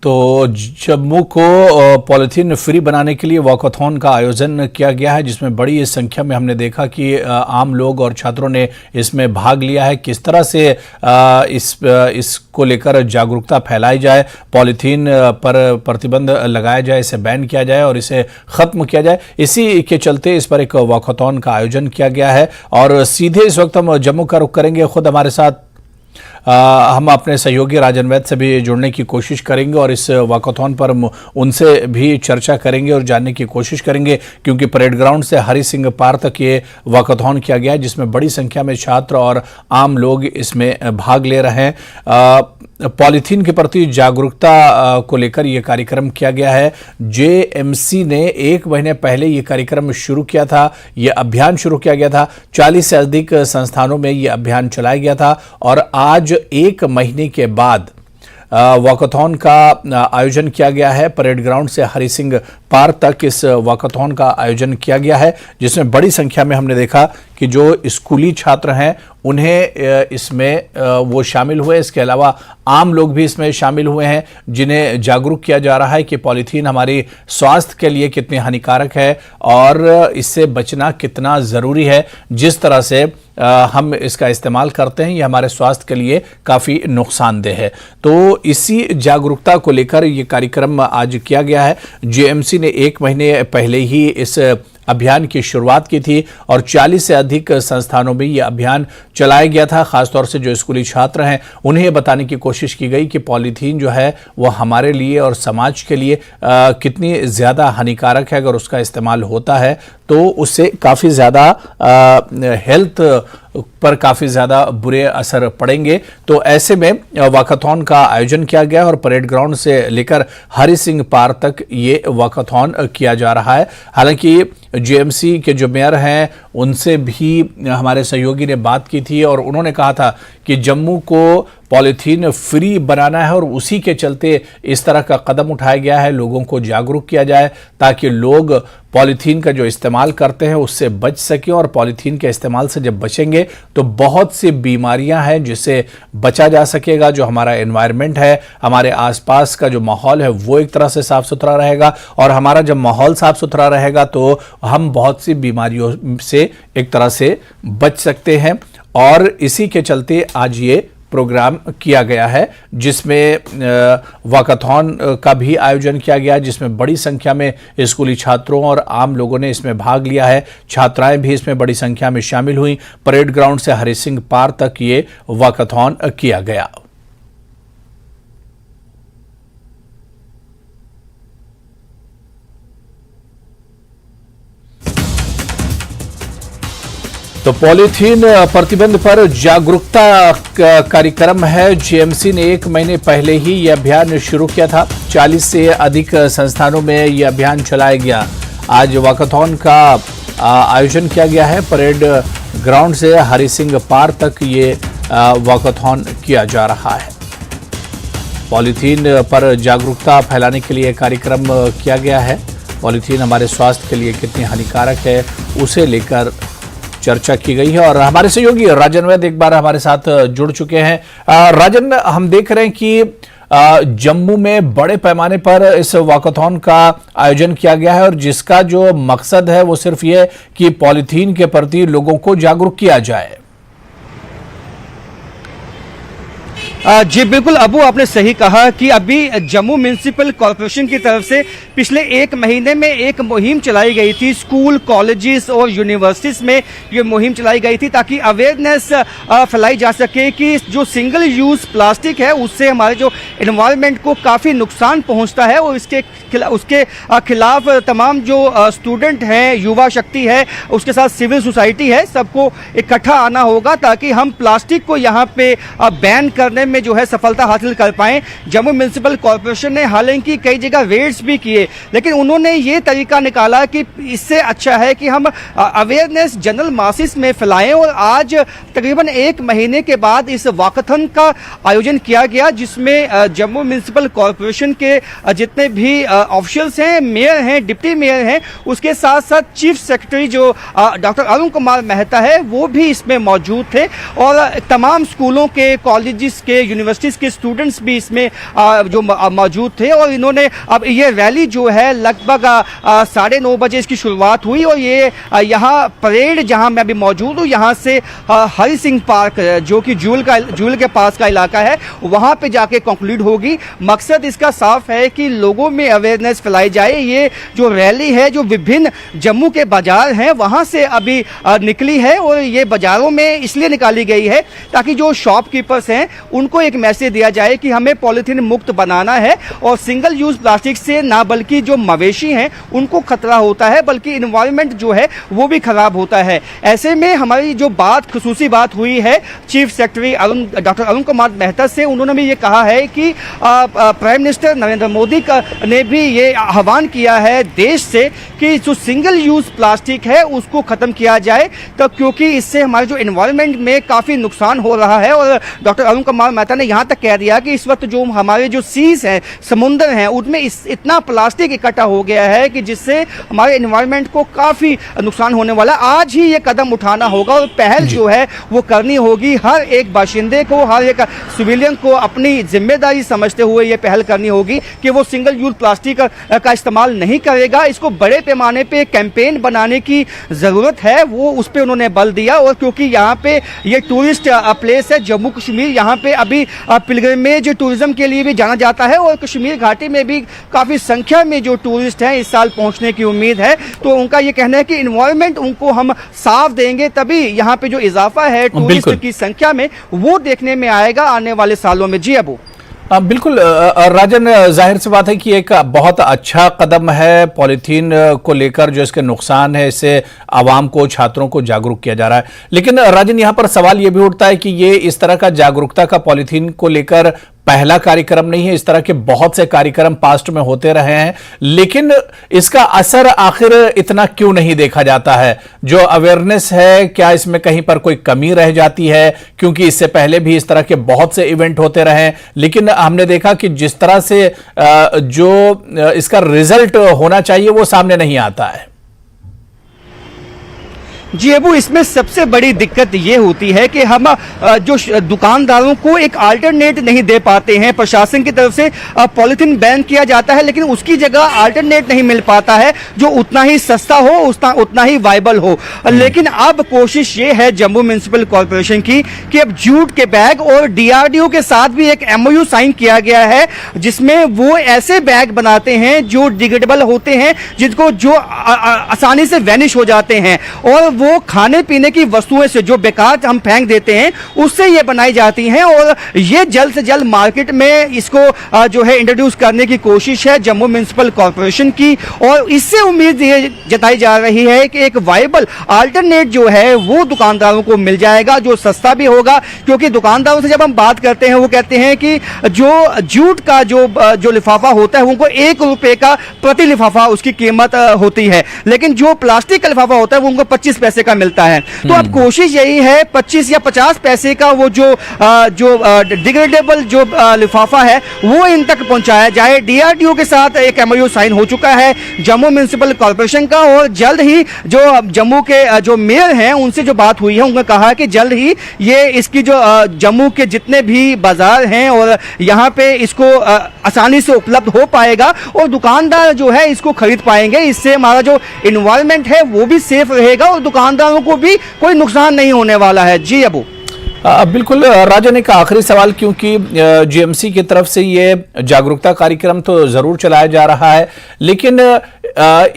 तो जम्मू को पॉलिथीन फ्री बनाने के लिए वॉकथॉन का आयोजन किया गया है, जिसमें बड़ी संख्या में हमने देखा कि आम लोग और छात्रों ने इसमें भाग लिया है। किस तरह से इसको लेकर जागरूकता फैलाई जाए, पॉलिथीन पर प्रतिबंध लगाया जाए, इसे बैन किया जाए और इसे खत्म किया जाए, इसी के चलते इस पर एक वॉकथॉन का आयोजन किया गया है। और सीधे इस वक्त हम जम्मू का रुख करेंगे। खुद हमारे साथ हम अपने सहयोगी राजन वैद से भी जुड़ने की कोशिश करेंगे और इस वॉकथॉन पर उनसे भी चर्चा करेंगे और जानने की कोशिश करेंगे, क्योंकि परेड ग्राउंड से हरि सिंह पार्क तक ये वॉकथॉन किया गया है, जिसमें बड़ी संख्या में छात्र और आम लोग इसमें भाग ले रहे हैं। पॉलिथीन के प्रति जागरूकता को लेकर यह कार्यक्रम किया गया है। जेएमसी ने 1 महीने पहले यह कार्यक्रम शुरू किया था, यह अभियान शुरू किया गया था। 40 से अधिक संस्थानों में यह अभियान चलाया गया था और आज 1 महीने के बाद वॉकथॉन का आयोजन किया गया है। परेड ग्राउंड से हरि सिंह पार्क तक इस वॉकथॉन का आयोजन किया गया है, जिसमें बड़ी संख्या में हमने देखा कि जो स्कूली छात्र हैं उन्हें इसमें वो शामिल हुए। इसके अलावा आम लोग भी इसमें शामिल हुए हैं, जिन्हें जागरूक किया जा रहा है कि पॉलीथीन हमारी स्वास्थ्य के लिए कितनी हानिकारक है और इससे बचना कितना ज़रूरी है। जिस तरह से हम इसका इस्तेमाल करते हैं, ये हमारे स्वास्थ्य के लिए काफ़ी नुकसानदेह है। तो इसी जागरूकता को लेकर ये कार्यक्रम आज किया गया है। जेएमसी ने 1 महीने पहले ही इस अभियान की शुरुआत की थी और 40 से अधिक संस्थानों में यह अभियान चलाया गया था। खासतौर से जो स्कूली छात्र हैं उन्हें बताने की कोशिश की गई कि पॉलीथीन जो है वो हमारे लिए और समाज के लिए कितनी ज़्यादा हानिकारक है। अगर उसका इस्तेमाल होता है तो उससे काफ़ी ज़्यादा हेल्थ पर काफ़ी ज़्यादा बुरे असर पड़ेंगे। तो ऐसे में वॉकथॉन का आयोजन किया गया और परेड ग्राउंड से लेकर हरि सिंह पार्क तक ये वॉकथॉन किया जा रहा है। हालांकि जेएमसी के जो मेयर हैं उनसे भी हमारे सहयोगी ने बात की थी और उन्होंने कहा था कि जम्मू को पॉलीथीन फ्री बनाना है और उसी के चलते इस तरह का कदम उठाया गया है। लोगों को जागरूक किया जाए ताकि लोग पॉलीथीन का जो इस्तेमाल करते हैं उससे बच सकें, और पॉलीथीन के इस्तेमाल से जब बचेंगे तो बहुत सी बीमारियां हैं जिससे बचा जा सकेगा। जो हमारा एनवायरनमेंट है, हमारे आसपास का जो माहौल है वो एक तरह से साफ सुथरा रहेगा और हमारा जब माहौल साफ सुथरा रहेगा तो हम बहुत सी बीमारियों से एक तरह से बच सकते हैं। और इसी के चलते आज ये प्रोग्राम किया गया है, जिसमें वॉकथॉन का भी आयोजन किया गया, जिसमें बड़ी संख्या में स्कूली छात्रों और आम लोगों ने इसमें भाग लिया है। छात्राएं भी इसमें बड़ी संख्या में शामिल हुई। परेड ग्राउंड से हरि सिंह पार्क तक ये वॉकथॉन किया गया। तो पॉलीथीन प्रतिबंध पर जागरूकता कार्यक्रम है। जेएमसी ने 1 महीने पहले ही यह अभियान शुरू किया था। 40 से अधिक संस्थानों में यह अभियान चलाया गया। आज वॉकथॉन का आयोजन किया गया है। परेड ग्राउंड से हरि सिंह पार्क तक ये वॉकथॉन किया जा रहा है। पॉलीथीन पर जागरूकता फैलाने के लिए कार्यक्रम किया गया है। पॉलीथीन हमारे स्वास्थ्य के लिए कितनी हानिकारक है उसे लेकर चर्चा की गई है और हमारे सहयोगी राजन वैद एक बार हमारे साथ जुड़ चुके हैं। राजन, हम देख रहे हैं कि जम्मू में बड़े पैमाने पर इस वॉकथॉन का आयोजन किया गया है और जिसका जो मकसद है वो सिर्फ ये कि पॉलीथीन के प्रति लोगों को जागरूक किया जाए। जी बिल्कुल अबू, आपने सही कहा कि अभी जम्मू म्यूनिसिपल कॉरपोरेशन की तरफ से पिछले 1 महीने में एक मुहिम चलाई गई थी। स्कूल, कॉलेजेस और यूनिवर्सिटीज़ में ये मुहिम चलाई गई थी ताकि अवेयरनेस फैलाई जा सके कि जो सिंगल यूज़ प्लास्टिक है उससे हमारे जो एनवायरनमेंट को काफ़ी नुकसान पहुंचता है और उसके खिलाफ तमाम जो स्टूडेंट हैं, युवा शक्ति है, उसके साथ सिविल सोसाइटी है, सबको इकट्ठा आना होगा ताकि हम प्लास्टिक को यहाँ पे बैन करने में जो है सफलता हासिल कर पाए। जम्मू म्युनिसिपल कॉरपोरेशन ने हालांकि कई जगह रेड्स भी किए, लेकिन उन्होंने ये तरीका निकाला कि इससे अच्छा है कि हम अवेयरनेस जनरल मासिस में फैलाएं। और आज तकरीबन 1 महीने के बाद इस वाकथन का आयोजन किया गया, जिसमें जम्मू म्युनिसिपल कॉरपोरेशन के जितने भी ऑफिशियल्स हैं, मेयर हैं, डिप्टी मेयर हैं, उसके साथ साथ चीफ सेक्रेटरी जो डॉक्टर अरुण कुमार मेहता है वो भी इसमें मौजूद थे। और तमाम स्कूलों के, कॉलेजेस के, यूनिवर्सिटीज के स्टूडेंट्स भी इसमें जो मौजूद थे। और इन्होंने अब ये रैली जो है लगभग 9:30 बजे इसकी शुरुआत हुई और ये यहाँ परेड जहाँ मैं अभी मौजूद हूँ यहाँ से हरि सिंह पार्क जो कि जूल के पास का इलाका है वहाँ पे जाके कंक्लूड होगी। मकसद इसका साफ है कि लोगों में अवेयरनेस फैलाई जाए। ये जो रैली है जो विभिन्न जम्मू के बाजार हैं वहाँ से अभी निकली है और ये बाजारों में इसलिए निकाली गई है ताकि जो शॉपकीपर्स हैं उनको एक मैसेज दिया जाए कि हमें पॉलीथीन मुक्त बनाना है और सिंगल यूज प्लास्टिक से ना बल्कि जो मवेशी हैं उनको खतरा होता है बल्कि इन्वायरमेंट जो है वो भी खराब होता है। ऐसे में हमारी जो खुसूसी बात हुई है chief secretary doctor Arun Kumar Mehta से, उन्होंने भी ये कहा है कि प्राइम मिनिस्टर नरेंद्र मोदी ने भी ये आह्वान किया है देश से कि जो सिंगल यूज प्लास्टिक है उसको खत्म किया जाए, तो क्योंकि इससे हमारे जो एनवायरनमेंट में काफ़ी नुकसान हो रहा है। और डॉक्टर अरुण कुमार मेहता ने यहाँ तक कह दिया कि इस वक्त जो हमारे जो सीज हैं, समुद्र हैं, उनमें इतना प्लास्टिक इकट्ठा हो गया है कि जिससे हमारे एनवायरनमेंट को काफ़ी नुकसान होने वाला। आज ही ये कदम उठाना होगा और पहल जो है वो करनी होगी। हर एक बाशिंदे को, हर एक सिविलियन को अपनी जिम्मेदारी समझते हुए ये पहल करनी होगी कि वो सिंगल यूज प्लास्टिक का इस्तेमाल नहीं करेगा। इसको बड़े पैमाने पे कैंपेन बनाने की ज़रूरत है, वो उस पर उन्होंने बल दिया। और क्योंकि यहाँ पे ये टूरिस्ट प्लेस है जम्मू कश्मीर, यहाँ पे अभी पिलग्रिमेज टूरिज्म के लिए भी जाना जाता है और कश्मीर घाटी में भी काफ़ी संख्या में जो टूरिस्ट हैं इस साल पहुँचने की उम्मीद है। तो उनका ये कहना है कि इन्वायरमेंट उनको हम साफ देंगे तभी यहाँ पे जो इजाफा है टूरिस्ट की संख्या में वो देखने में आएगा आने वाले सालों में। जी अबू बिल्कुल राजन, जाहिर सी बात है कि एक बहुत अच्छा कदम है पॉलीथीन को लेकर, जो इसके नुकसान है इससे आवाम को, छात्रों को जागरूक किया जा रहा है। लेकिन राजन, यहाँ पर सवाल यह भी उठता है कि ये इस तरह का जागरूकता का पॉलीथीन को लेकर पहला कार्यक्रम नहीं है। इस तरह के बहुत से कार्यक्रम पास्ट में होते रहे हैं, लेकिन इसका असर आखिर इतना क्यों नहीं देखा जाता है? जो अवेयरनेस है, क्या इसमें कहीं पर कोई कमी रह जाती है? क्योंकि इससे पहले भी इस तरह के बहुत से इवेंट होते रहे हैं, लेकिन हमने देखा कि जिस तरह से जो इसका रिजल्ट होना चाहिए वो सामने नहीं आता है। जी अबू, इसमें सबसे बड़ी दिक्कत ये होती है कि हम जो दुकानदारों को एक अल्टरनेट नहीं दे पाते हैं। प्रशासन की तरफ से पॉलीथीन बैन किया जाता है लेकिन उसकी जगह अल्टरनेट नहीं मिल पाता है जो उतना ही सस्ता हो, उतना ही वायबल हो। लेकिन अब कोशिश ये है जम्मू म्युनिसिपल कॉरपोरेशन की कि अब जूट के बैग और डीआरडीओ के साथ भी एक MOU साइन किया गया है जिसमें वो ऐसे बैग बनाते हैं जो डिग्रेडेबल होते हैं, जिनको जो आसानी से वैनिश हो जाते हैं और वो खाने पीने की वस्तुएं से जो बेकार हम फेंक देते हैं उससे ये बनाई जाती हैं। और ये जल्द से जल्द मार्केट में इसको जो है इंट्रोड्यूस करने की कोशिश है जम्मू म्युनिसिपल कॉरपोरेशन की। और इससे उम्मीद ये जताई जा रही है कि एक वायबल अल्टरनेट जो है वो दुकानदारों को मिल जाएगा, जो सस्ता भी होगा। क्योंकि दुकानदारों से जब हम बात करते हैं वो कहते हैं कि जो जूट का जो लिफाफा होता है उनको 1 रुपए का प्रति लिफाफा उसकी कीमत होती है, लेकिन जो प्लास्टिक का लिफाफा होता है वो उनको 25 पैसे का मिलता है। तो अब कोशिश यही है 25 या 50 पैसे का वो जो डिग्रेडेबल जो लिफाफा है वो इन तक पहुंचाया जाए। डीआरडीओ के साथ एक MOU साइन हो चुका है जम्मू म्युनिसिपल कॉरपोरेशन का और जल्द ही जो जम्मू के जो मेयर हैं उनसे जो बात हुई है उन्होंने कहा कि जल्द ही ये इसकी जो जम्मू के जितने भी बाजार हैं और यहाँ पे इसको आसानी से उपलब्ध हो पाएगा और दुकानदार जो है इसको खरीद पाएंगे। इससे हमारा जो इन्वायरमेंट है वो भी सेफ रहेगा और दुकानदारों को भी कोई नुकसान नहीं होने वाला है। जी अबू बिल्कुल राजन, एक आखिरी सवाल, क्योंकि GMC की तरफ से ये जागरूकता कार्यक्रम तो जरूर चलाया जा रहा है, लेकिन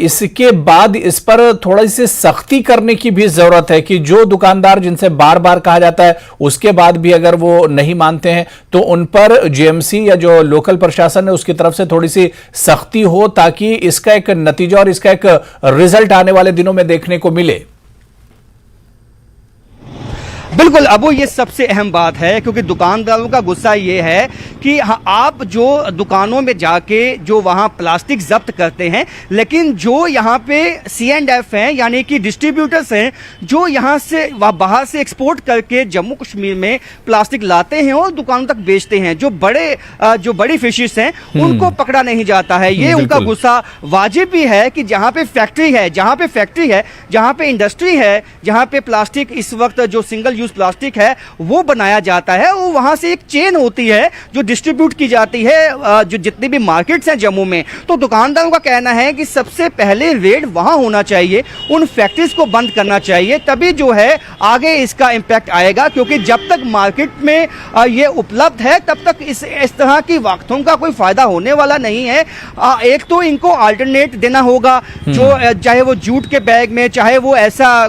इसके बाद इस पर थोड़ी सी सख्ती करने की भी जरूरत है कि जो दुकानदार जिनसे बार बार कहा जाता है उसके बाद भी अगर वो नहीं मानते हैं तो उन पर GMC या जो लोकल प्रशासन है उसकी तरफ से थोड़ी सी सख्ती हो ताकि इसका एक नतीजा और इसका एक रिजल्ट आने वाले दिनों में देखने को मिले। बिल्कुल अबू, ये सबसे अहम बात है क्योंकि दुकानदारों का गुस्सा ये है कि आप जो दुकानों में जाके जो वहाँ प्लास्टिक जब्त करते हैं, लेकिन जो यहाँ पे C&F हैं यानी कि डिस्ट्रीब्यूटर्स हैं जो यहाँ से बाहर से एक्सपोर्ट करके जम्मू कश्मीर में प्लास्टिक लाते हैं और दुकानों तक बेचते हैं, जो बड़ी फिशेस हैं उनको पकड़ा नहीं जाता है। ये उनका गुस्सा वाजिब भी है कि जहाँ पे फैक्ट्री है, जहाँ पे इंडस्ट्री है, जहाँ पे प्लास्टिक इस वक्त जो सिंगल यूज प्लास्टिक है वो बनाया जाता है, वो वहाँ से एक चेन होती है जो डिस्ट्रीब्यूट की जाती है जो जितनी भी मार्केट्स हैं जम्मू में। तो दुकानदारों का कहना है कि सबसे पहले रेड वहाँ होना चाहिए, उन फैक्ट्रीज को बंद करना चाहिए, तभी जो है आगे इसका इम्पैक्ट आएगा, क्योंकि जब तक मार्केट में ये उपलब्ध है तब तक इस तरह की वाकथों का कोई फायदा होने वाला नहीं है। एक तो इनको अल्टरनेट देना होगा, जो चाहे वो जूट के बैग में, चाहे वो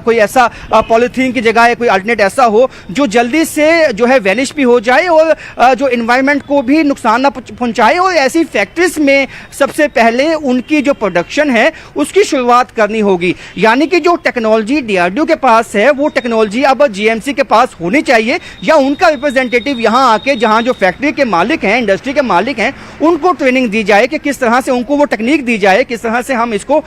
कोई ऐसा पॉलीथीन की जगह कोई अल्टरनेट ऐसा हो जो जल्दी से जो है वैनिश भी हो जाए और जो एनवायरनमेंट को भी नुकसान ना पहुंचाए। और ऐसी फैक्ट्रीज में सबसे पहले उनकी जो प्रोडक्शन है उसकी शुरुआत करनी होगी, यानी कि जो टेक्नोलॉजी DRDO के पास है वो टेक्नोलॉजी अब GMC के पास होनी चाहिए, या उनका रिप्रेजेंटेटिव यहाँ आके जहाँ जो फैक्ट्री के मालिक हैं, इंडस्ट्री के मालिक हैं, उनको ट्रेनिंग दी जाए कि किस तरह से उनको वो टेक्निक दी जाए, किस तरह से हम इसको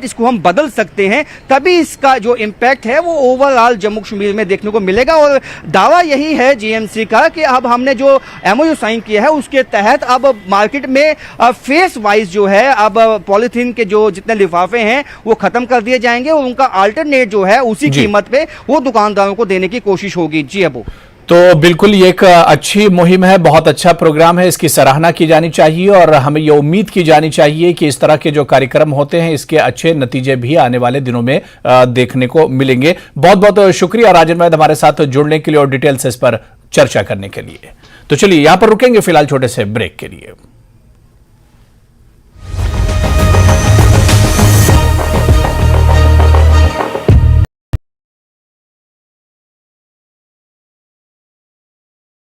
इसको हम बदल सकते हैं, तभी इसका जो इम्पैक्ट है वो ओवरऑल जम्मू कश्मीर में देखने को मिलेगा। और दावा यही है GMC का कि अब हमने जो MOU साइन किया है उसके तहत अब मार्केट में फेस वाइज जो है अब पॉलीथीन के जो जितने लिफाफे हैं वो खत्म कर दिए जाएंगे और उनका अल्टरनेट जो है उसी कीमत पे वो दुकानदारों को देने की कोशिश होगी। जी अबू, तो बिल्कुल ये एक अच्छी मुहिम है, बहुत अच्छा प्रोग्राम है, इसकी सराहना की जानी चाहिए और हमें ये उम्मीद की जानी चाहिए कि इस तरह के जो कार्यक्रम होते हैं इसके अच्छे नतीजे भी आने वाले दिनों में देखने को मिलेंगे। बहुत बहुत शुक्रिया राजन वैद हमारे साथ जुड़ने के लिए और डिटेल से इस पर चर्चा करने के लिए। तो चलिए यहां पर रुकेंगे फिलहाल छोटे से ब्रेक के लिए।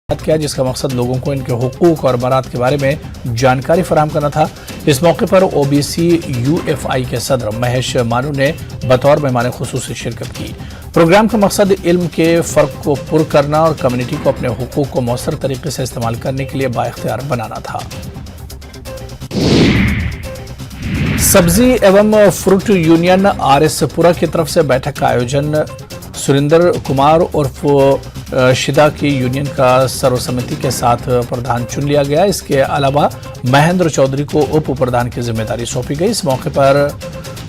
किया जिसका मकसद लोगों को इनके हुकूक और बरात के बारे में जानकारी फराहम करना था। इस मौके पर OBC UFI के सदर महेश मानू ने बतौर मेहमान खुसूसी शिरकत की। प्रोग्राम का मकसद इल्म के फ़र्क को पुर करना और कम्युनिटी को अपने हुकूक को मौसर तरीके से इस्तेमाल करने के लिए बाइख्तियार बनाना था। सब्जी एवं फ्रूट यूनियन RS पुरा की तरफ से बैठक का आयोजन सुरेंद्र कुमार उर्फ शिदा की यूनियन का सर्वसम्मति के साथ प्रधान चुन लिया गया। इसके अलावा महेंद्र चौधरी को उप प्रधान की जिम्मेदारी सौंपी गई। इस मौके पर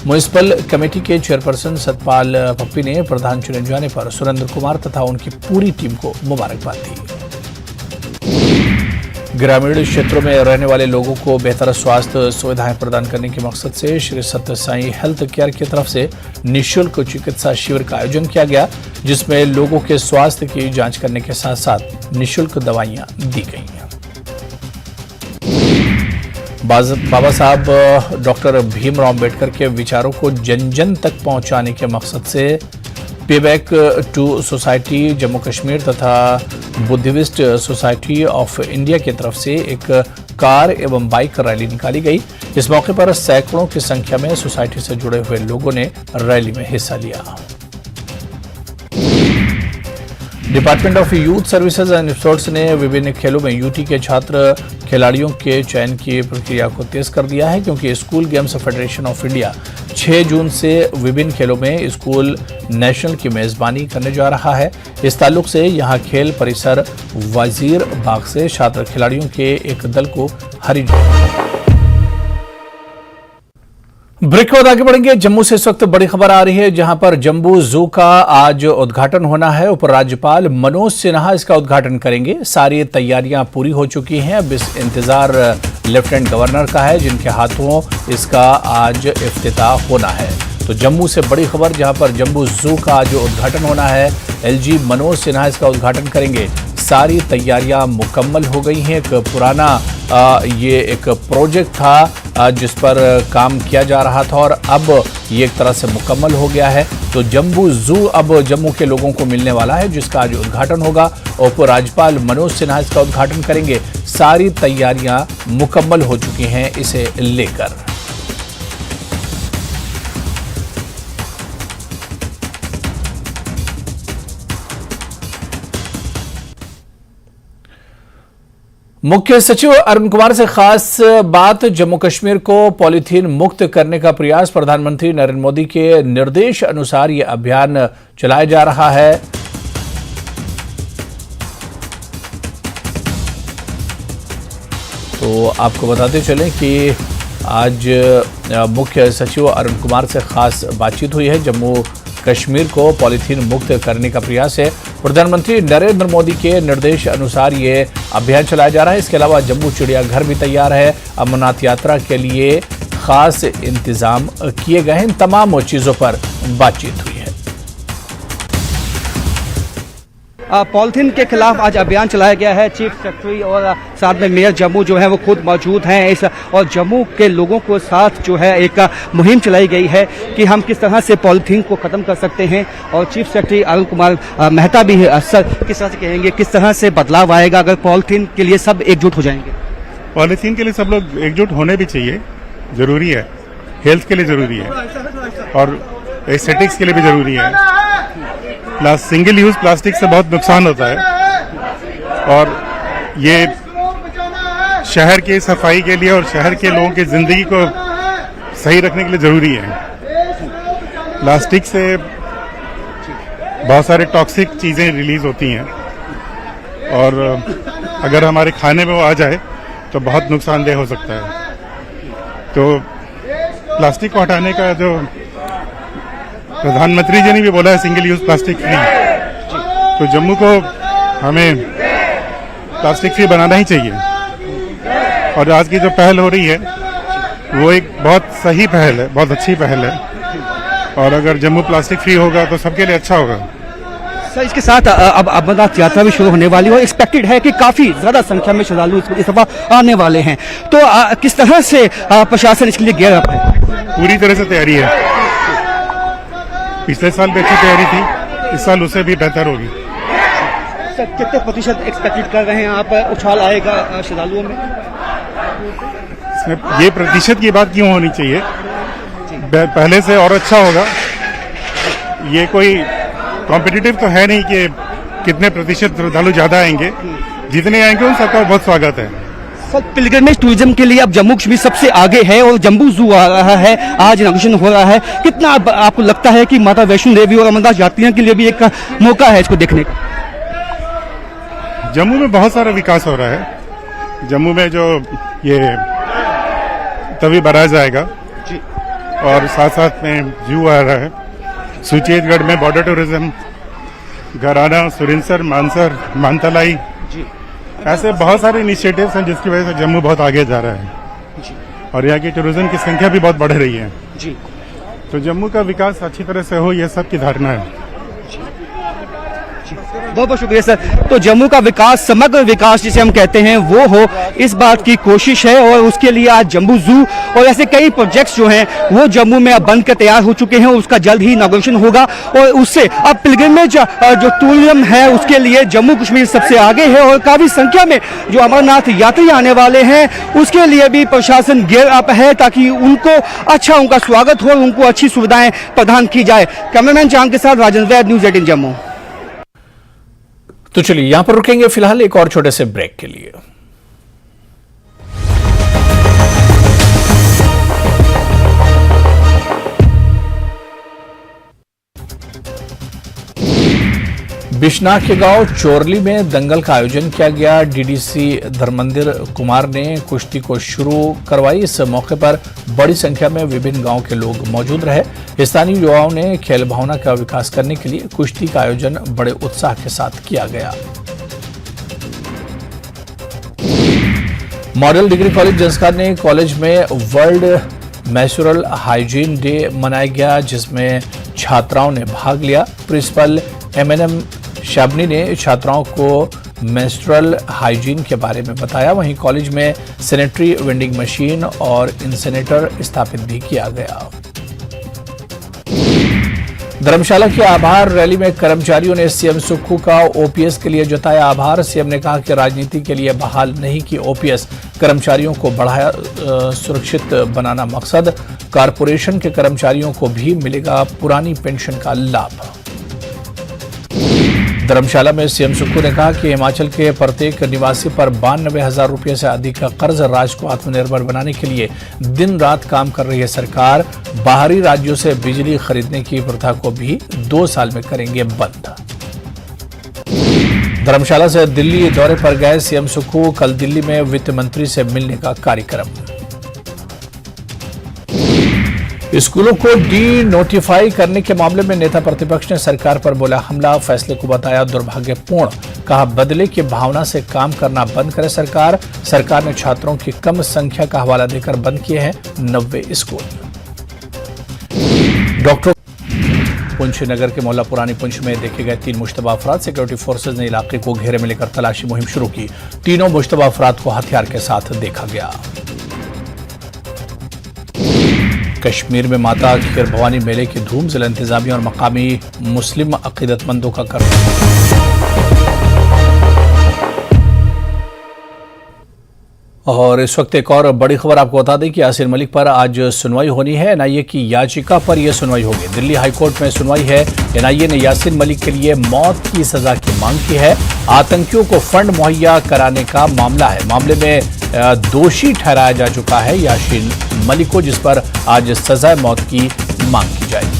म्युनिसिपल कमेटी के चेयरपर्सन सतपाल पप्पी ने प्रधान चुने जाने पर सुरेंद्र कुमार तथा उनकी पूरी टीम को मुबारकबाद दी। ग्रामीण क्षेत्रों में रहने वाले लोगों को बेहतर स्वास्थ्य सुविधाएं प्रदान करने के मकसद से श्री सत्य साईं हेल्थ केयर की तरफ से निःशुल्क चिकित्सा शिविर का आयोजन किया गया, जिसमें लोगों के स्वास्थ्य की जांच करने के साथ साथ निःशुल्क दवाइयां दी गई हैं। बाबा साहब डॉक्टर भीमराव अंबेडकर के विचारों को जन जन तक पहुंचाने के मकसद से payback to society Jammu Kashmir तथा बुद्धिस्ट सोसाइटी ऑफ इंडिया की तरफ से एक कार एवं बाइक रैली निकाली गई। इस मौके पर सैकड़ों की संख्या में सोसाइटी से जुड़े हुए लोगों ने रैली में हिस्सा लिया। Department of youth services and sports ने विभिन्न खेलों में यूटी के छात्र खिलाड़ियों के चयन की प्रक्रिया को तेज कर दिया है, क्योंकि school games federation of India 6 जून से विभिन्न खेलों में स्कूल नेशनल की मेजबानी करने जा रहा है। इस ताल्लुक से यहां खेल परिसर वजीर बाग से छात्र खिलाड़ियों के एक दल को हरी ब्रेक के बाद आगे बढ़ेंगे। जम्मू से इस वक्त बड़ी खबर आ रही है, जहां पर जम्बू जू का आज उद्घाटन होना है। उपराज्यपाल मनोज सिन्हा इसका उद्घाटन करेंगे। सारी तैयारियां पूरी हो चुकी हैं, अब इस इंतजार लेफ्टिनेंट गवर्नर का है, जिनके हाथों इसका आज इफ्तिताह होना है। तो जम्मू से बड़ी खबर, जहां पर जम्बू जू का आज उद्घाटन होना है, LG मनोज सिन्हा इसका उद्घाटन करेंगे। सारी तैयारियां मुकम्मल हो गई हैं। एक पुराना ये एक प्रोजेक्ट था जिस पर काम किया जा रहा था और अब ये एक तरह से मुकम्मल हो गया है। तो जम्बू जू अब जम्मू के लोगों को मिलने वाला है, जिसका आज उद्घाटन होगा। उपराज्यपाल मनोज सिन्हा इसका उद्घाटन करेंगे। सारी तैयारियां मुकम्मल हो चुकी हैं इसे लेकर। मुख्य सचिव अरुण कुमार से खास बात। जम्मू कश्मीर को पॉलीथीन मुक्त करने का प्रयास। प्रधानमंत्री नरेंद्र मोदी के निर्देश अनुसार यह अभियान चलाया जा रहा है। तो आपको बताते चलें कि आज मुख्य सचिव अरुण कुमार से खास बातचीत हुई है। जम्मू कश्मीर को पॉलीथीन मुक्त करने का प्रयास है। प्रधानमंत्री नरेंद्र मोदी के निर्देश अनुसार ये अभियान चलाया जा रहा है। इसके अलावा जम्मू चिड़ियाघर भी तैयार है। अमरनाथ यात्रा के लिए खास इंतजाम किए गए हैं। इन तमाम चीजों पर बातचीत हुई है। पॉलिथीन के खिलाफ आज अभियान चलाया गया है। चीफ सेक्रेटरी और साथ में मेयर जम्मू जो है वो खुद मौजूद हैं इस, और जम्मू के लोगों को साथ जो है एक मुहिम चलाई गई है कि हम किस तरह से पॉलिथीन को ख़त्म कर सकते हैं। और चीफ सेक्रेटरी अरुण कुमार मेहता भी है। सर, किस तरह से कहेंगे, किस तरह से बदलाव आएगा अगर पॉलिथीन के लिए सब एकजुट हो जाएंगे? पॉलिथीन के लिए सब लोग एकजुट होने भी चाहिए, ज़रूरी है। हेल्थ के लिए ज़रूरी है और एस्थेटिक्स के लिए भी ज़रूरी है। सिंगल यूज प्लास्टिक से बहुत नुकसान होता है और ये शहर की सफाई के लिए और शहर के लोगों की जिंदगी को सही रखने के लिए जरूरी है। प्लास्टिक से बहुत सारे टॉक्सिक चीजें रिलीज होती हैं और अगर हमारे खाने में वो आ जाए तो बहुत नुकसानदेह हो सकता है। तो प्लास्टिक को हटाने का जो प्रधानमंत्री जी ने भी बोला है सिंगल यूज प्लास्टिक फ्री, तो जम्मू को हमें प्लास्टिक फ्री बनाना ही चाहिए। और आज की जो पहल हो रही है वो एक बहुत सही पहल है, बहुत अच्छी पहल है। और अगर जम्मू प्लास्टिक फ्री होगा तो सबके लिए अच्छा होगा। सर, इसके साथ अब अमरनाथ यात्रा भी शुरू होने वाली है और एक्सपेक्टेड है कि काफी ज्यादा संख्या में श्रद्धालु इस दफा आने वाले हैं। तो किस तरह से प्रशासन इसके लिए गियर अप है? पूरी तरह से तैयारी है। पिछले साल भी अच्छी तैयारी थी, इस साल उससे भी बेहतर होगी। सर, कितने प्रतिशत एक्सपेक्टेड कर रहे हैं आप उछाल आएगा श्रद्धालुओं में? इसमें ये प्रतिशत की बात क्यों होनी चाहिए, पहले से और अच्छा होगा। ये कोई कॉम्पिटिटिव तो है नहीं कि कितने प्रतिशत श्रद्धालु ज्यादा आएंगे। जितने आएंगे उन सबका बहुत स्वागत है। सर, पिलग्रिमेज टूरिज्म के लिए अब जम्मू कश्मीर सबसे आगे है और जम्बू जू आ रहा है, आज इनॉग्रेशन हो रहा है। कितना आपको लगता है कि माता वैष्णो देवी और अमरनाथ यात्रियों के लिए भी एक मौका है इसको देखने का? जम्मू में बहुत सारा विकास हो रहा है। जम्मू में जो ये तवी बराज आएगा और साथ साथ में जू आ रहा है। सुचेतगढ़ में बॉर्डर टूरिज्म, घराना, सुरिंसर, मानसर, मानतलाई, ऐसे बहुत सारे इनिशिएटिव्स हैं जिसकी वजह से जम्मू बहुत आगे जा रहा है और यहाँ की टूरिज्म की संख्या भी बहुत बढ़ रही है। तो जम्मू का विकास अच्छी तरह से हो, यह सब की धारणा है। बहुत बहुत शुक्रिया सर। तो जम्मू का विकास, समग्र विकास जिसे हम कहते हैं, वो हो, इस बात की कोशिश है और उसके लिए आज जम्बू जू और ऐसे कई प्रोजेक्ट्स जो हैं वो जम्मू में अब बनकर तैयार हो चुके हैं। उसका जल्द ही इनॉग्रेशन होगा और उससे अब पिलग्रिमेज जो टूरिज्म है उसके लिए जम्मू कश्मीर सबसे आगे है और काफी संख्या में जो अमरनाथ यात्री आने वाले हैं उसके लिए भी प्रशासन गियर अप है ताकि उनको अच्छा उनका स्वागत हो और उनको अच्छी सुविधाएं प्रदान की जाए। कैमरामैन चांद के साथ राजेंद्र वैद, न्यूज़ 18 जम्मू। तो चलिए यहां पर रुकेंगे फिलहाल एक और छोटे से ब्रेक के लिए। बिश्नाह के गांव चोरली में दंगल का आयोजन किया गया। डीडीसी धर्मेंद्र कुमार ने कुश्ती को शुरू करवाई। इस मौके पर बड़ी संख्या में विभिन्न गांव के लोग मौजूद रहे। स्थानीय युवाओं ने खेल भावना का विकास करने के लिए कुश्ती का आयोजन बड़े उत्साह के साथ किया गया। मॉडल डिग्री कॉलेज जंस्कार ने कॉलेज में वर्ल्ड मेंस्ट्रुअल हाइजीन डे मनाया गया जिसमें छात्राओं ने भाग लिया। प्रिंसिपल एमएनएम शाबनी ने छात्राओं को मेंस्ट्रुअल हाइजीन के बारे में बताया। वहीं कॉलेज में सैनिटरी वेंडिंग मशीन और इंसिनेटर स्थापित भी किया गया। धर्मशाला की आभार रैली में कर्मचारियों ने सीएम सुक्खू का ओपीएस के लिए जताया आभार। सीएम ने कहा कि राजनीति के लिए बहाल नहीं की ओपीएस, कर्मचारियों को बढ़ाया सुरक्षित बनाना मकसद। कारपोरेशन के कर्मचारियों को भी मिलेगा पुरानी पेंशन का लाभ। धर्मशाला में सीएम सुक्खू ने कहा कि हिमाचल के प्रत्येक निवासी पर 92,000 रुपये से अधिक का कर्ज राज्य को आत्मनिर्भर बनाने के लिए दिन रात काम कर रही है सरकार। बाहरी राज्यों से बिजली खरीदने की प्रथा को भी 2 साल में करेंगे बंद। धर्मशाला से दिल्ली दौरे पर गए सीएम सुक्खू, कल दिल्ली में वित्त मंत्री से मिलने का कार्यक्रम। स्कूलों को डी नोटिफाई करने के मामले में नेता प्रतिपक्ष ने सरकार पर बोला हमला, फैसले को बताया दुर्भाग्यपूर्ण, कहा बदले की भावना से काम करना बंद करे सरकार। सरकार ने छात्रों की कम संख्या का हवाला देकर बंद किए हैं 90 स्कूल। डॉक्टर पुंछ नगर के मोहल्ला पुरानी पुंछ में देखे गए 3 मुश्तबा अफराद, सिक्योरिटी फोर्सेज ने इलाके को घेरे में लेकर तलाशी मुहिम शुरू की। तीनों मुश्तबा अफराद को हथियार के साथ देखा गया। कश्मीर में माता खीर भवानी मेले की धूम, जिला इंतजामिया और मकामी मुस्लिम अकीदतमंदों का और इस वक्त एक और बड़ी खबर आपको बता दें कि यासीन मलिक पर आज सुनवाई होनी है। एनआईए की याचिका पर यह सुनवाई होगी। दिल्ली हाईकोर्ट में सुनवाई है। एनआईए ने यासीन मलिक के लिए मौत की सजा की मांग की है। आतंकियों को फंड मुहैया कराने का मामला है। मामले में दोषी ठहराया जा चुका है यासीन मलिक को, जिस पर आज सजा मौत की मांग की जाएगी।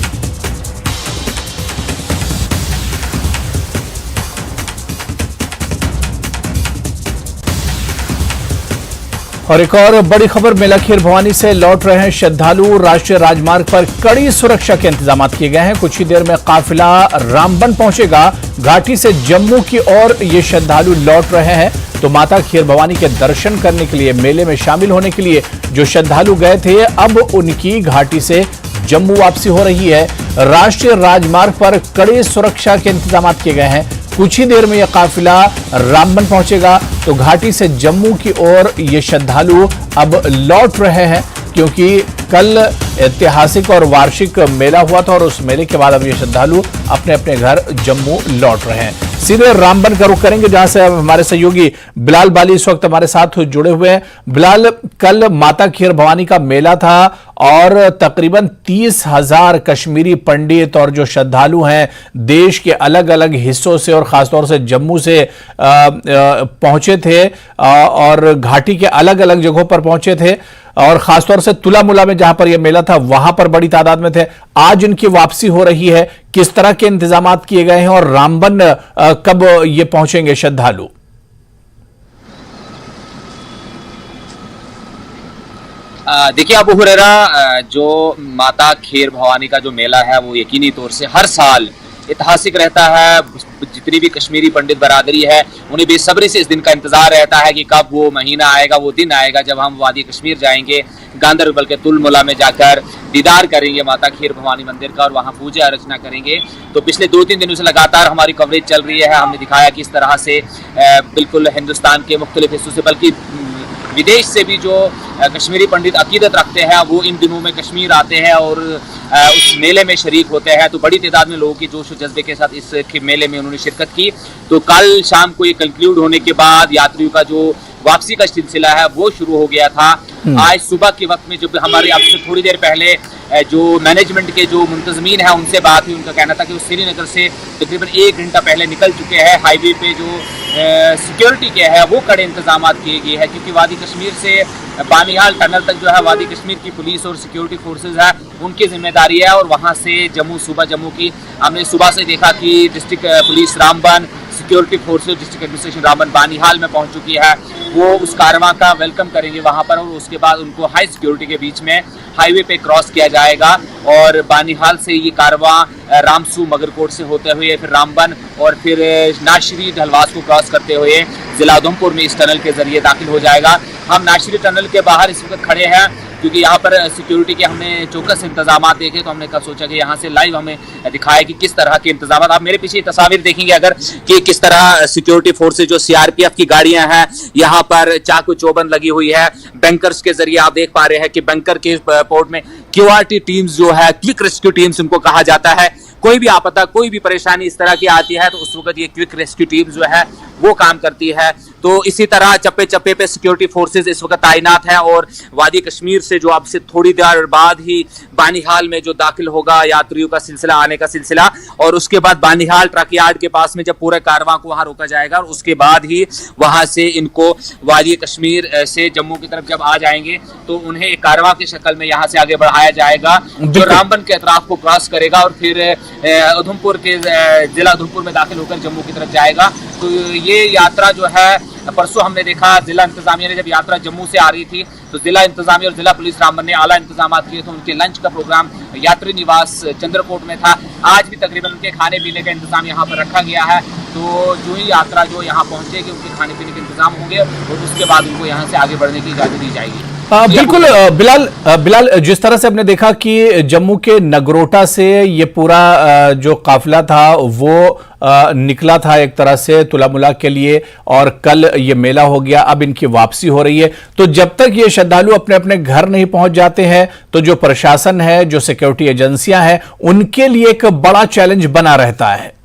और एक और बड़ी खबर, मेला खीर भवानी से लौट रहे हैं श्रद्धालु। राष्ट्रीय राजमार्ग पर कड़ी सुरक्षा के इंतजाम किए गए हैं। कुछ ही देर में काफिला रामबन पहुंचेगा। घाटी से जम्मू की ओर ये श्रद्धालु लौट रहे हैं। तो माता खीर भवानी के दर्शन करने के लिए, मेले में शामिल होने के लिए जो श्रद्धालु गए थे, अब उनकी घाटी से जम्मू वापसी हो रही है। राष्ट्रीय राजमार्ग पर कड़े सुरक्षा के इंतजाम किए गए हैं। कुछ ही देर में यह काफिला रामबन पहुंचेगा। तो घाटी से जम्मू की ओर ये श्रद्धालु अब लौट रहे हैं, क्योंकि कल ऐतिहासिक और वार्षिक मेला हुआ था और उस मेले के बाद अब ये श्रद्धालु अपने अपने घर जम्मू लौट रहे हैं। सीधे रामबन का रुख करेंगे, जहां से हमारे सहयोगी बिलाल बाली इस वक्त हमारे साथ जुड़े हुए हैं। बिलाल, कल माता खीर भवानी का मेला था और तकरीबन 30,000 कश्मीरी पंडित और जो श्रद्धालु हैं देश के अलग अलग हिस्सों से और खासतौर से जम्मू से पहुंचे थे और घाटी के अलग अलग जगहों पर पहुंचे थे और खासतौर से तुला मुला में जहां पर यह मेला था वहां पर बड़ी तादाद में थे। आज इनकी वापसी हो रही है। किस तरह के इंतजाम किए गए हैं और रामबन कब ये पहुंचेंगे श्रद्धालु? देखिए अबू हुरैरा, जो माता खीर भवानी का जो मेला है वो यकीनी तौर से हर साल ऐतिहासिक रहता है। जितनी भी कश्मीरी पंडित बरादरी है उन्हें बेसब्री से इस दिन का इंतजार रहता है कि कब वो महीना आएगा, वो दिन आएगा जब हम वादी कश्मीर जाएंगे, गांदरबल के तुलमुला में जाकर दीदार करेंगे माता खीर भवानी मंदिर का और वहाँ पूजा अर्चना करेंगे। तो पिछले 2-3 दिनों से लगातार हमारी कवरेज चल रही है। हमने दिखाया कि इस तरह से बिल्कुल हिंदुस्तान के मुख्तलिफ हिस्सों से, बल्कि विदेश से भी जो कश्मीरी पंडित अकीदत रखते हैं वो इन दिनों में कश्मीर आते हैं और उस मेले में शरीक होते हैं। तो बड़ी तादाद में लोगों की जोश और जज्बे के साथ इस मेले में उन्होंने शिरकत की। तो कल शाम को ये कंक्लूड होने के बाद यात्रियों का जो वापसी का सिलसिला है वो शुरू हो गया था। आज सुबह के वक्त में जब हमारे आपसे थोड़ी देर पहले जो मैनेजमेंट के जो मुंतजमीन है उनसे बात हुई, उनका कहना था कि वो श्रीनगर से तकरीबन 1 घंटा पहले निकल चुके हैं। हाईवे पे जो सिक्योरिटी के है वो कड़े इंतजाम किए गए हैं, क्योंकि वादी कश्मीर से बानिहाल टनल तक जो है वादी कश्मीर की पुलिस और सिक्योरिटी फोर्सेज है उनकी जिम्मेदारी है। और वहाँ से जम्मू की हमने सुबह से देखा कि district police Ramban, security forces, district administration Ramban Banihal में पहुंच चुकी है। वो उस कारवां का वेलकम करेंगे वहां पर और उसके बाद उनको हाई सिक्योरिटी के बीच में हाईवे पे क्रॉस किया जाएगा और बानिहाल से ये कारवां रामसू मगरकोट से होते हुए फिर रामबन और फिर नाशरी ढलवास को क्रॉस करते हुए जिला उधमपुर में इस टनल के जरिए दाखिल हो जाएगा। हम नाशरी टनल के बाहर इस वक्त खड़े हैं क्योंकि यहाँ पर सिक्योरिटी के हमने चौकस इंतजाम देखे, तो हमने कहा सोचा कि यहाँ से लाइव हमें दिखाया कि किस तरह के इंतजाम। आप मेरे पीछे तस्वीर देखेंगे अगर कि किस तरह सिक्योरिटी फोर्सेज जो सीआरपीएफ की गाड़ियां हैं यहाँ पर चाकू चौबंद लगी हुई है। बैंकर्स के जरिए आप देख पा रहे हैं कि बैंकर के पोर्ट में क्यूआरटी टीम्स जो है, क्विक रेस्क्यू टीम्स इनको कहा जाता है। कोई भी आपदा, कोई भी परेशानी इस तरह की आती है तो उस वक्त ये क्विक रेस्क्यू टीम जो है वो काम करती है। तो इसी तरह चप्पे चप्पे पे सिक्योरिटी फोर्सेस इस वक्त तैनात है और वादी कश्मीर से जो अब से थोड़ी देर बाद ही बानिहाल में जो दाखिल होगा यात्रियों का सिलसिला आने का सिलसिला, और उसके बाद बानिहाल ट्रक यार्ड के पास में जब पूरे कारवां को वहां रोका जाएगा और उसके बाद ही वहां से इनको वादी कश्मीर से जम्मू की तरफ जब आ जाएंगे तो उन्हें एक कारवां की शक्ल में यहां से आगे बढ़ाया जाएगा जो रामबन के अतराफ को क्रॉस करेगा और फिर उधमपुर के जिला उधमपुर में दाखिल होकर जम्मू की तरफ जाएगा। तो ये यात्रा जो है, परसों हमने देखा जिला इंतजामिया ने जब यात्रा जम्मू से आ रही थी तो जिला इंतजामिया और जिला पुलिस रामबन ने आला इंतजाम किए थे। उनके लंच का प्रोग्राम यात्री निवास चंद्रकोट में था। आज भी तकरीबन उनके खाने पीने का इंतजाम यहाँ पर रखा गया है। तो जो ही यात्रा जो यहाँ पहुंचेगी उनके खाने पीने के इंतजाम होंगे और उसके बाद उनको यहाँ से आगे बढ़ने की इजाजत दी जाएगी। बिल्कुल बिलाल, जिस तरह से हमने देखा कि जम्मू के नगरोटा से ये पूरा जो काफिला था वो निकला था एक तरह से तुलामुला के लिए और कल ये मेला हो गया, अब इनकी वापसी हो रही है। तो जब तक ये श्रद्धालु अपने अपने घर नहीं पहुंच जाते हैं तो जो प्रशासन है, जो सिक्योरिटी एजेंसियां हैं, उनके लिए एक बड़ा चैलेंज बना रहता है।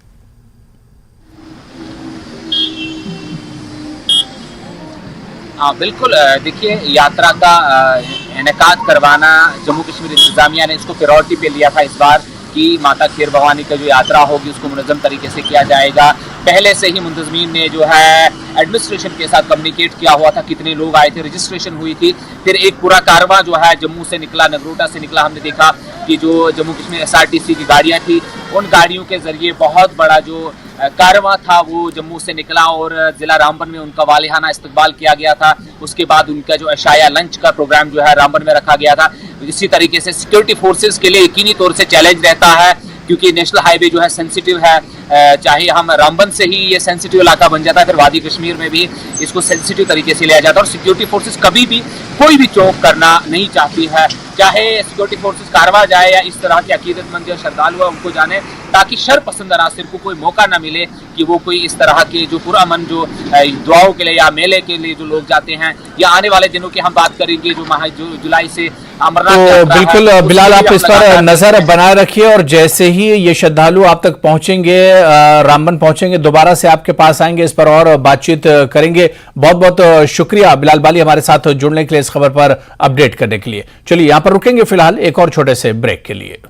हाँ बिल्कुल, देखिए यात्रा का इनेकाद करवाना जम्मू कश्मीर इंतजामिया ने इसको प्रायोरिटी पे लिया था इस बार कि माता खेर भवानी का जो यात्रा होगी उसको मुनज़्ज़म तरीके से किया जाएगा। पहले से ही मुंतज़मीन ने जो है एडमिनिस्ट्रेशन के साथ कम्युनिकेट किया हुआ था, कितने लोग आए थे, रजिस्ट्रेशन हुई थी। फिर एक पूरा कारवां जो है जम्मू से निकला, नगरोटा से निकला। हमने देखा कि जो जम्मू कश्मीर SRTC की गाड़ियाँ थी उन गाड़ियों के जरिए बहुत बड़ा जो कारवां था वो जम्मू से निकला और जिला रामबन में उनका वालिहाना इस्तकबाल किया गया था। उसके बाद उनका जो अशाया लंच का प्रोग्राम जो है रामबन में रखा गया था। इसी तरीके से सिक्योरिटी फोर्सेस के लिए यकीनी तौर से चैलेंज रहता है क्योंकि नेशनल हाईवे जो है सेंसिटिव है। चाहे हम रामबन से ही ये सेंसिटिव इलाका बन जाता है, फिर वादी कश्मीर में भी इसको सेंसिटिव तरीके से लिया जाता है और सिक्योरिटी फोर्सेस कभी भी कोई भी चौक करना नहीं चाहती है, चाहे सिक्योरिटी फोर्सेस कारवा जाए या इस तरह के अकीदतमंद जो श्रद्धालु है उनको जाने, ताकि शर पसंद अनासिर को कोई मौका ना मिले कि वो कोई इस तरह के जो पुरअमन जो दुआओं के लिए या मेले के लिए जो लोग जाते हैं या आने वाले दिनों की हम बात करेंगे जो जुलाई से अमरनाथ। तो बिल्कुल बिलाल, आप इस पर नजर बनाए रखिए और जैसे ही ये श्रद्धालु आप तक पहुंचेंगे, रामबन पहुंचेंगे, दोबारा से आपके पास आएंगे, इस पर और बातचीत करेंगे। बहुत बहुत शुक्रिया बिलाल बाली हमारे साथ जुड़ने के लिए, इस खबर पर अपडेट करने के लिए। चलिए यहां पर रुकेंगे फिलहाल एक और छोटे से ब्रेक के लिए।